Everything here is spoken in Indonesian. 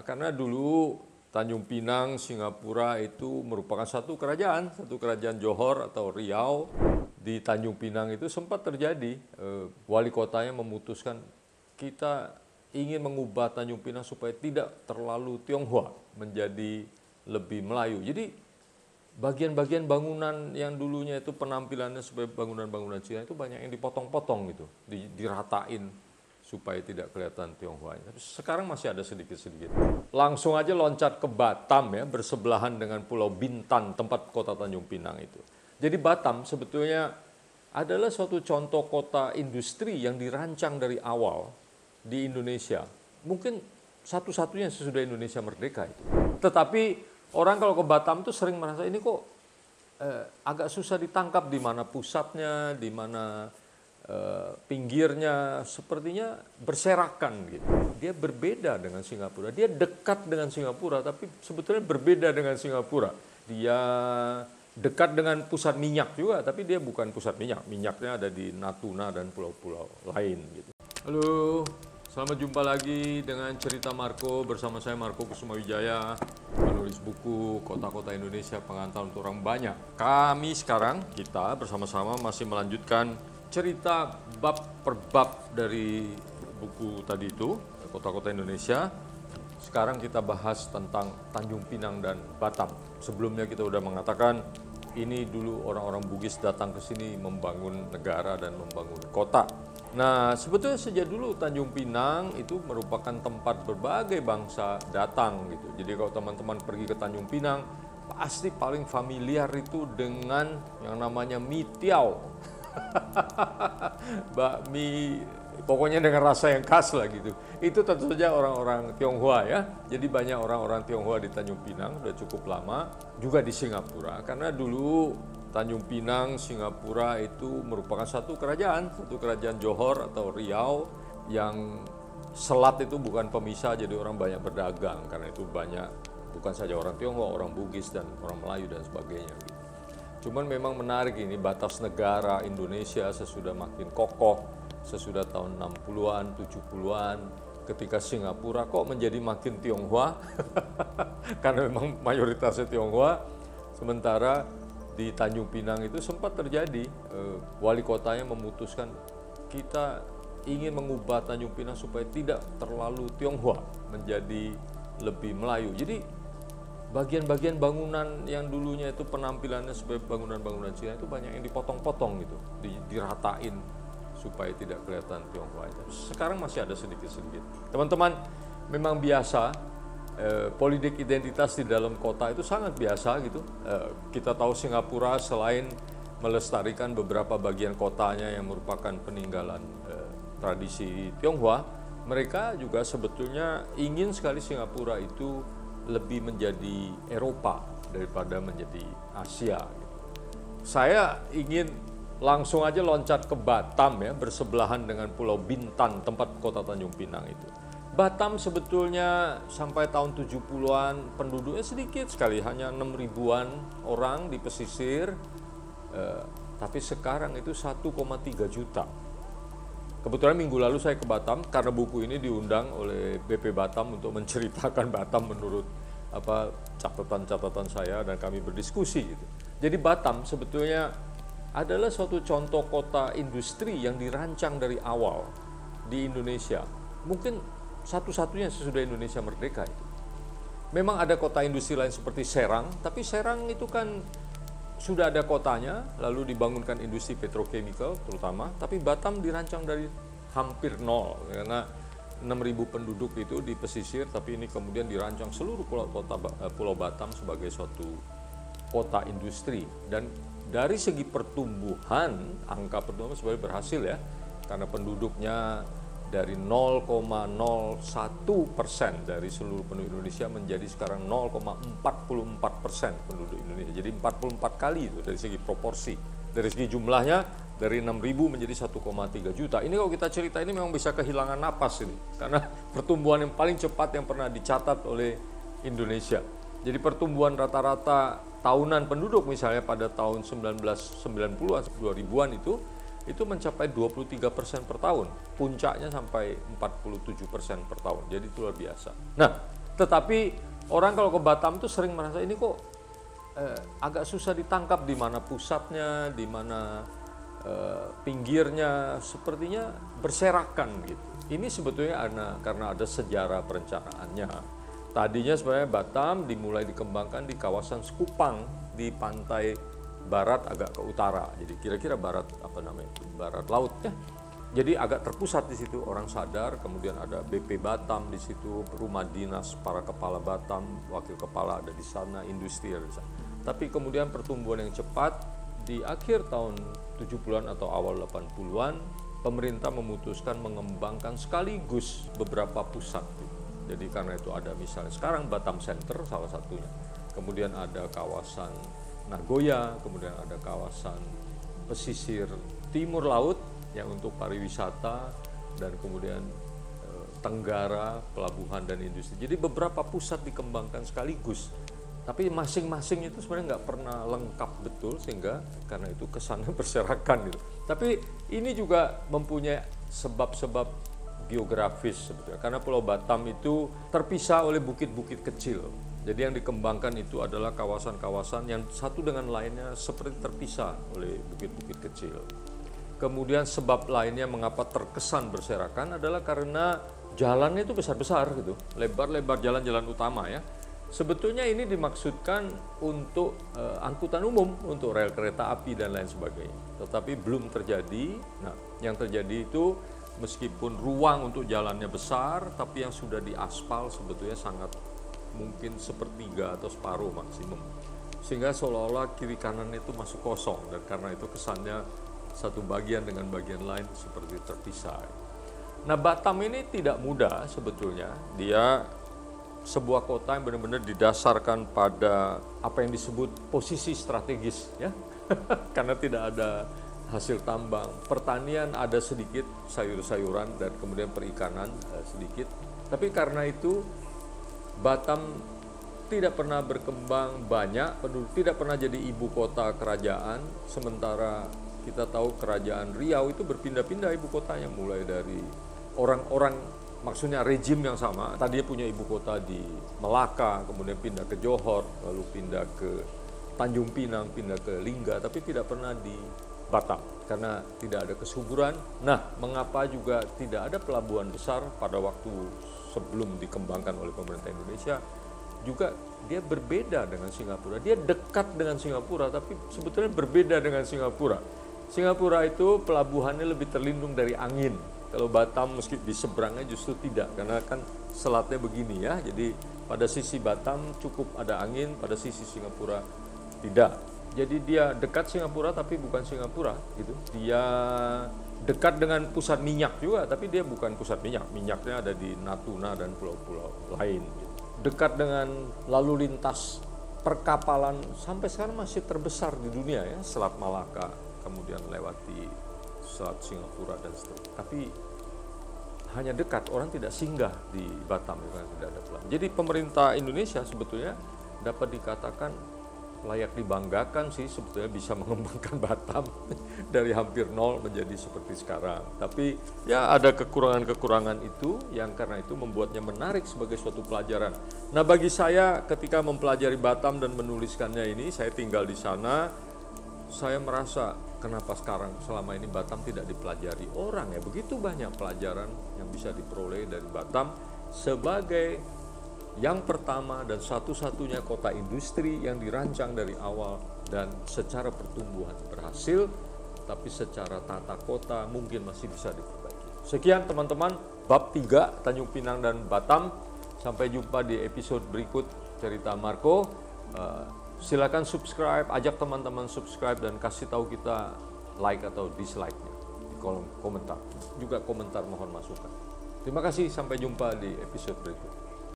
Karena dulu Tanjung Pinang, Singapura itu merupakan satu kerajaan Johor atau Riau. Di Tanjung Pinang itu sempat terjadi, wali kotanya memutuskan kita ingin mengubah Tanjung Pinang supaya tidak terlalu Tionghoa, menjadi lebih Melayu. Jadi bagian-bagian bangunan yang dulunya itu penampilannya sebagai bangunan-bangunan Cina itu banyak yang dipotong-potong gitu, diratain supaya tidak kelihatan Tionghoa. Tapi sekarang masih ada sedikit-sedikit. Langsung aja loncat ke Batam ya, bersebelahan dengan Pulau Bintan, tempat kota Tanjung Pinang itu. Jadi Batam sebetulnya adalah suatu contoh kota industri yang dirancang dari awal di Indonesia. Mungkin satu-satunya sesudah Indonesia merdeka itu. Tetapi orang kalau ke Batam tuh sering merasa ini kok agak susah ditangkap, di mana pusatnya, di mana pinggirnya, sepertinya berserakan gitu. Dia berbeda dengan Singapura. Dia dekat dengan Singapura, tapi sebetulnya berbeda dengan Singapura. Dia dekat dengan pusat minyak juga, tapi dia bukan pusat minyak. Minyaknya ada di Natuna dan pulau-pulau lain gitu. Halo, selamat jumpa lagi dengan Cerita Marco bersama saya Marco Kusumawijaya, penulis buku Kota-Kota Indonesia Pengantar untuk Orang Banyak. Kita bersama-sama masih melanjutkan cerita bab per bab dari buku tadi itu, Kota-Kota Indonesia. Sekarang kita bahas tentang Tanjung Pinang dan Batam. Sebelumnya kita sudah mengatakan ini dulu orang-orang Bugis datang ke sini membangun negara dan membangun kota. Nah, sebetulnya sejak dulu Tanjung Pinang itu merupakan tempat berbagai bangsa datang gitu. Jadi kalau teman-teman pergi ke Tanjung Pinang, pasti paling familiar itu dengan yang namanya mie tiao. Bakmi, pokoknya dengan rasa yang khas lah gitu. Itu tentu saja orang-orang Tionghoa ya. Jadi banyak orang-orang Tionghoa di Tanjung Pinang, udah cukup lama. Juga di Singapura, karena dulu Tanjung Pinang, Singapura itu merupakan satu kerajaan Johor atau Riau, yang selat itu bukan pemisah, jadi orang banyak berdagang. Karena itu banyak, bukan saja orang Tionghoa, orang Bugis dan orang Melayu dan sebagainya gitu. Cuman memang menarik ini, batas negara Indonesia sesudah makin kokoh, sesudah tahun 60-an, 70-an, ketika Singapura kok menjadi makin Tionghoa, karena memang mayoritasnya Tionghoa, sementara di Tanjung Pinang itu sempat terjadi, wali kotanya memutuskan kita ingin mengubah Tanjung Pinang supaya tidak terlalu Tionghoa, menjadi lebih Melayu. Jadi bagian-bagian bangunan yang dulunya itu penampilannya sebagai bangunan-bangunan Cina itu banyak yang dipotong-potong gitu, diratain supaya tidak kelihatan Tionghoa. Sekarang masih ada sedikit-sedikit. Teman-teman, memang biasa, politik identitas di dalam kota itu sangat biasa gitu. Kita tahu Singapura selain melestarikan beberapa bagian kotanya yang merupakan peninggalan tradisi Tionghoa, mereka juga sebetulnya ingin sekali Singapura itu lebih menjadi Eropa daripada menjadi Asia. Saya ingin langsung aja loncat ke Batam ya, bersebelahan dengan Pulau Bintan, tempat kota Tanjung Pinang itu. Batam sebetulnya sampai tahun 70-an penduduknya sedikit sekali, hanya 6.000-an orang di pesisir, tapi sekarang itu 1,3 juta. Kebetulan minggu lalu saya ke Batam karena buku ini diundang oleh BP Batam untuk menceritakan Batam menurut catatan-catatan saya, dan kami berdiskusi gitu. Jadi Batam sebetulnya adalah suatu contoh kota industri yang dirancang dari awal di Indonesia. Mungkin satu-satunya sesudah Indonesia merdeka itu. Memang ada kota industri lain seperti Serang, tapi Serang itu kan sudah ada kotanya, lalu dibangunkan industri petrochemical terutama, tapi Batam dirancang dari hampir nol, karena 6.000 penduduk itu di pesisir, tapi ini kemudian dirancang seluruh Pulau Batam sebagai suatu kota industri. Dan dari segi pertumbuhan, angka pertumbuhan sebenarnya berhasil ya, karena penduduknya dari 0,01% dari seluruh penduduk Indonesia menjadi sekarang 0,44% penduduk Indonesia. Jadi 44 kali itu dari segi proporsi. Dari segi jumlahnya dari 6.000 menjadi 1,3 juta. Ini kalau kita cerita ini memang bisa kehilangan napas ini, karena pertumbuhan yang paling cepat yang pernah dicatat oleh Indonesia. Jadi pertumbuhan rata-rata tahunan penduduk misalnya pada tahun 1990-an, 2000-an itu mencapai 23% per tahun, puncaknya sampai 47% per tahun, jadi itu luar biasa. Nah, Tetapi orang kalau ke Batam tuh sering merasa ini kok agak susah ditangkap, di mana pusatnya, di mana pinggirnya, sepertinya berserakan gitu. Ini sebetulnya karena ada sejarah perencanaannya. Tadinya sebenarnya Batam dimulai dikembangkan di kawasan Sekupang di pantai barat agak ke utara. Jadi kira-kira barat barat laut ya. Jadi agak terpusat di situ, orang sadar. Kemudian ada BP Batam di situ, rumah dinas para kepala Batam, wakil kepala ada di sana, industri ada di sana. Tapi kemudian pertumbuhan yang cepat di akhir tahun 70-an atau awal 80-an, pemerintah memutuskan mengembangkan sekaligus beberapa pusat. Jadi karena itu ada misalnya sekarang Batam Center salah satunya, kemudian ada kawasan Nagoya, kemudian ada kawasan pesisir timur laut yang untuk pariwisata, dan kemudian Tenggara, pelabuhan dan industri. Jadi beberapa pusat dikembangkan sekaligus, tapi masing-masing itu sebenarnya nggak pernah lengkap betul, sehingga karena itu kesannya berserakan gitu. Tapi ini juga mempunyai sebab-sebab geografis sebetulnya, karena Pulau Batam itu terpisah oleh bukit-bukit kecil. Jadi yang dikembangkan itu adalah kawasan-kawasan yang satu dengan lainnya seperti terpisah oleh bukit-bukit kecil. Kemudian sebab lainnya mengapa terkesan berserakan adalah karena jalannya itu besar-besar gitu, lebar-lebar jalan-jalan utama ya. Sebetulnya ini dimaksudkan untuk angkutan umum, untuk rel kereta api dan lain sebagainya. Tetapi belum terjadi. Nah, yang terjadi itu meskipun ruang untuk jalannya besar, tapi yang sudah diaspal sebetulnya sangat mungkin sepertiga atau separuh maksimum. Sehingga seolah-olah kiri kanan itu masuk kosong, dan karena itu kesannya satu bagian dengan bagian lain seperti terpisah. Nah, Batam ini tidak mudah sebetulnya. Dia sebuah kota yang benar-benar didasarkan pada apa yang disebut posisi strategis ya. Karena tidak ada hasil tambang, pertanian ada sedikit, sayur-sayuran dan kemudian perikanan sedikit. Tapi karena itu Batam tidak pernah berkembang banyak, tidak pernah jadi ibu kota kerajaan, sementara kita tahu kerajaan Riau itu berpindah-pindah ibu kotanya, mulai dari orang-orang, maksudnya rejim yang sama. Tadinya punya ibu kota di Melaka, kemudian pindah ke Johor, lalu pindah ke Tanjung Pinang, pindah ke Lingga, tapi tidak pernah di Batam karena tidak ada kesuburan. Nah, mengapa juga tidak ada pelabuhan besar pada waktu sebelum dikembangkan oleh pemerintah Indonesia? Juga dia berbeda dengan Singapura. Dia dekat dengan Singapura, tapi sebetulnya berbeda dengan Singapura. Singapura itu pelabuhannya lebih terlindung dari angin. Kalau Batam meski di seberangnya justru tidak, karena kan selatnya begini ya. Jadi pada sisi Batam cukup ada angin, pada sisi Singapura tidak. Jadi dia dekat Singapura tapi bukan Singapura gitu. Dia dekat dengan pusat minyak juga, tapi dia bukan pusat minyak. Minyaknya ada di Natuna dan pulau-pulau lain gitu. Dekat dengan lalu lintas perkapalan sampai sekarang masih terbesar di dunia ya, Selat Malaka, kemudian lewati Selat Singapura dan seterusnya. Tapi hanya dekat, orang tidak singgah di Batam karena tidak ada pelabuhan. Jadi pemerintah Indonesia sebetulnya dapat dikatakan layak dibanggakan sih, sebetulnya bisa mengembangkan Batam dari hampir nol menjadi seperti sekarang. Tapi ya ada kekurangan-kekurangan itu yang karena itu membuatnya menarik sebagai suatu pelajaran. Nah, bagi saya ketika mempelajari Batam dan menuliskannya ini, saya tinggal di sana, saya merasa kenapa sekarang selama ini Batam tidak dipelajari orang ya. Begitu banyak pelajaran yang bisa diperoleh dari Batam sebagai yang pertama dan satu-satunya kota industri yang dirancang dari awal dan secara pertumbuhan berhasil, tapi secara tata kota mungkin masih bisa diperbaiki. Sekian teman-teman, bab 3 Tanjung Pinang dan Batam. Sampai jumpa di episode berikut Cerita Marco. Silakan subscribe, ajak teman-teman subscribe dan kasih tahu kita like atau dislike-nya di kolom komentar. Juga komentar mohon masukan. Terima kasih, sampai jumpa di episode berikut.